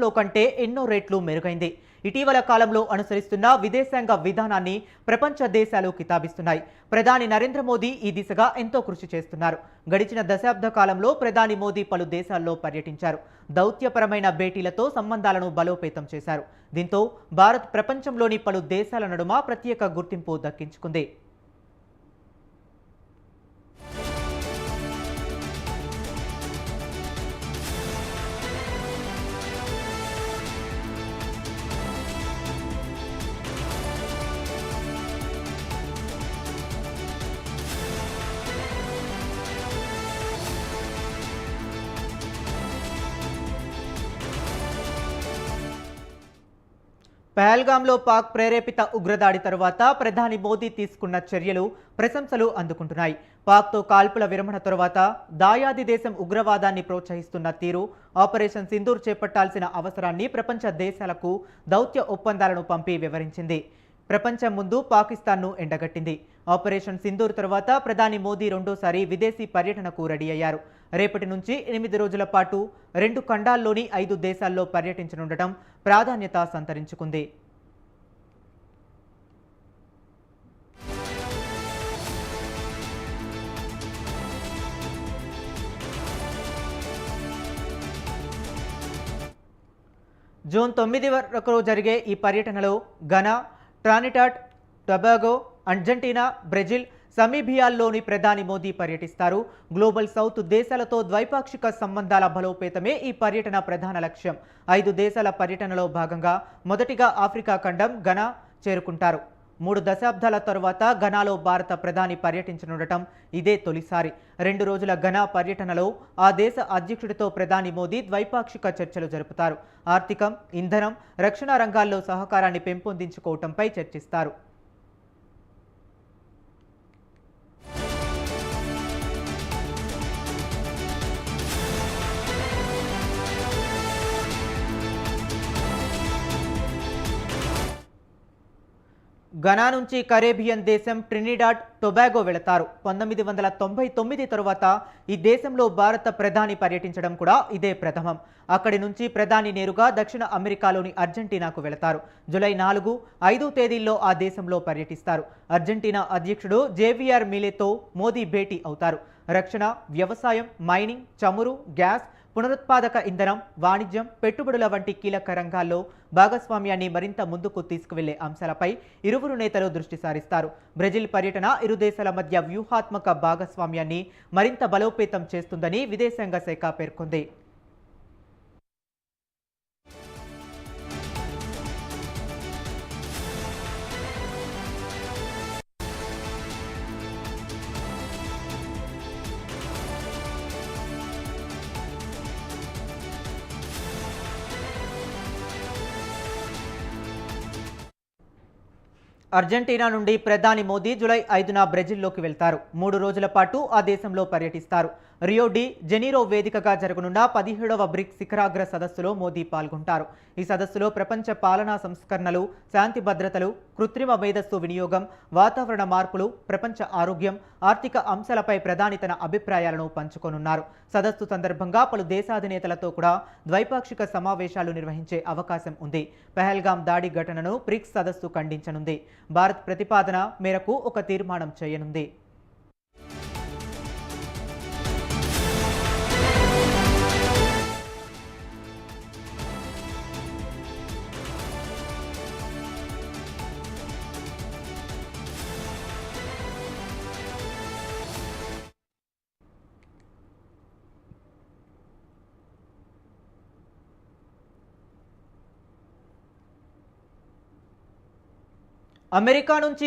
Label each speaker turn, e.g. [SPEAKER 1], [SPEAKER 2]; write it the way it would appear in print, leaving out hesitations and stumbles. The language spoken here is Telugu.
[SPEAKER 1] లో కంటే ఎన్నో రెట్లు మెరుగైంది. ఇటీవల కాలంలో అనుసరిస్తున్న విదేశాంగ విధానాన్ని ప్రపంచ దేశాలు కితాబిస్తున్నాయి. ప్రధాని నరేంద్ర మోదీ ఈ దిశగా ఎంతో కృషి చేస్తున్నారు. గడిచిన దశాబ్ద కాలంలో ప్రధాని మోదీ పలు దేశాల్లో పర్యటించారు. దౌత్యపరమైన భేటీలతో సంబంధాలను బలోపేతం చేశారు. దీంతో భారత్ ప్రపంచంలోని పలు దేశాల నడుమ ప్రత్యేక గుర్తింపు దక్కించుకుంది. పహల్గాంలో పాక్ ప్రేరేపిత ఉగ్రదాడి తరువాత ప్రధాని మోదీ తీసుకున్న చర్యలు ప్రశంసలు అందుకుంటున్నాయి. పాక్తో కాల్పుల విరమణ తరువాత దాయాది దేశం ఉగ్రవాదాన్ని ప్రోత్సహిస్తున్న తీరు, ఆపరేషన్ సింధూర్ చేపట్టాల్సిన అవసరాన్ని ప్రపంచ దేశాలకు దౌత్య ఒప్పందాలను పంపి వివరించింది. ప్రపంచం ముందు పాకిస్తాన్ను ఎండగట్టింది. ఆపరేషన్ సింధూర్ తరువాత ప్రధాని మోదీ రెండోసారి విదేశీ పర్యటనకు రెడీ అయ్యారు. రేపటి నుంచి 8 రోజుల పాటు 2 ఖండాల్లోని 5 దేశాల్లో పర్యటించనుండటం ప్రాధాన్యత సంతరించుకుంది. జూన్ 9 వరకు జరిగే ఈ పర్యటనలో ఘనా, ట్రానిడాడ్ టొబాగో, అర్జెంటీనా, బ్రెజిల్, సమీబియాల్లోని ప్రధాని మోదీ పర్యటిస్తారు. గ్లోబల్ సౌత్ దేశాలతో ద్వైపాక్షిక సంబంధాల బలోపేతమే ఈ పర్యటన ప్రధాన లక్ష్యం. 5 దేశాల పర్యటనలో భాగంగా మొదటిగా ఆఫ్రికా ఖండం ఘనా చేరుకుంటారు. 3 దశాబ్దాల తరువాత ఘనాలో భారత ప్రధాని పర్యటించనుండటం ఇదే తొలిసారి. 2 రోజుల ఘనా పర్యటనలో ఆ దేశ అధ్యక్షుడితో ప్రధాని మోదీ ద్వైపాక్షిక చర్చలు జరుపుతారు. ఆర్థికం, ఇంధనం, రక్షణ రంగాల్లో సహకారాన్ని పెంపొందించుకోవటంపై చర్చిస్తారు. ఘనా నుంచి కరేబియన్ దేశం ట్రినిడాడ్ టొబాగో వెళతారు. 1999 తరువాత ఈ దేశంలో భారత ప్రధాని పర్యటించడం కూడా ఇదే ప్రథమం. అక్కడి నుంచి ప్రధాని నేరుగా దక్షిణ అమెరికాలోని అర్జెంటీనాకు వెళతారు. జూలై 4, 5 తేదీల్లో ఆ దేశంలో పర్యటిస్తారు. అర్జెంటీనా అధ్యక్షుడు జేవియర్ మిలేతో మోదీ భేటీ అవుతారు. రక్షణ, వ్యవసాయం, మైనింగ్, చమురు, గ్యాస్, పునరుత్పాదక ఇంధనం, వాణిజ్యం, పెట్టుబడుల వంటి కీలక రంగాల్లో భాగస్వామ్యాన్ని మరింత ముందుకు తీసుకువెళ్లే అంశాలపై ఇరువురు నేతలు దృష్టి సారిస్తారు. బ్రెజిల్ పర్యటన ఇరు దేశాల మధ్య వ్యూహాత్మక భాగస్వామ్యాన్ని మరింత బలోపేతం చేస్తుందని విదేశాంగ శాఖ పేర్కొంది. అర్జెంటీనా నుండి ప్రధాని మోదీ జూలై 5న బ్రెజిల్లోకి వెళ్తారు. 3 రోజుల పాటు ఆ దేశంలో పర్యటిస్తారు. రియో డి జెనీరో వేదికగా జరగనున్న 17వ బ్రిక్స్ శిఖరాగ్ర సదస్సులో మోదీ పాల్గొంటారు. ఈ సదస్సులో ప్రపంచ పాలనా సంస్కరణలు, శాంతి భద్రతలు, కృత్రిమ మేధస్సు వినియోగం, వాతావరణ మార్పులు, ప్రపంచ ఆరోగ్యం, ఆర్థిక అంశాలపై ప్రధాని తన అభిప్రాయాలను పంచుకోనున్నారు. సదస్సు సందర్భంగా పలు దేశాధినేతలతో కూడా ద్వైపాక్షిక సమావేశాలు నిర్వహించే అవకాశం ఉంది. పహల్గాం దాడి ఘటనను బ్రిక్స్ సదస్సు ఖండించనుంది. భారత్ ప్రతిపాదన మేరకు ఒక తీర్మానం చేయనుంది. అమెరికా నుంచి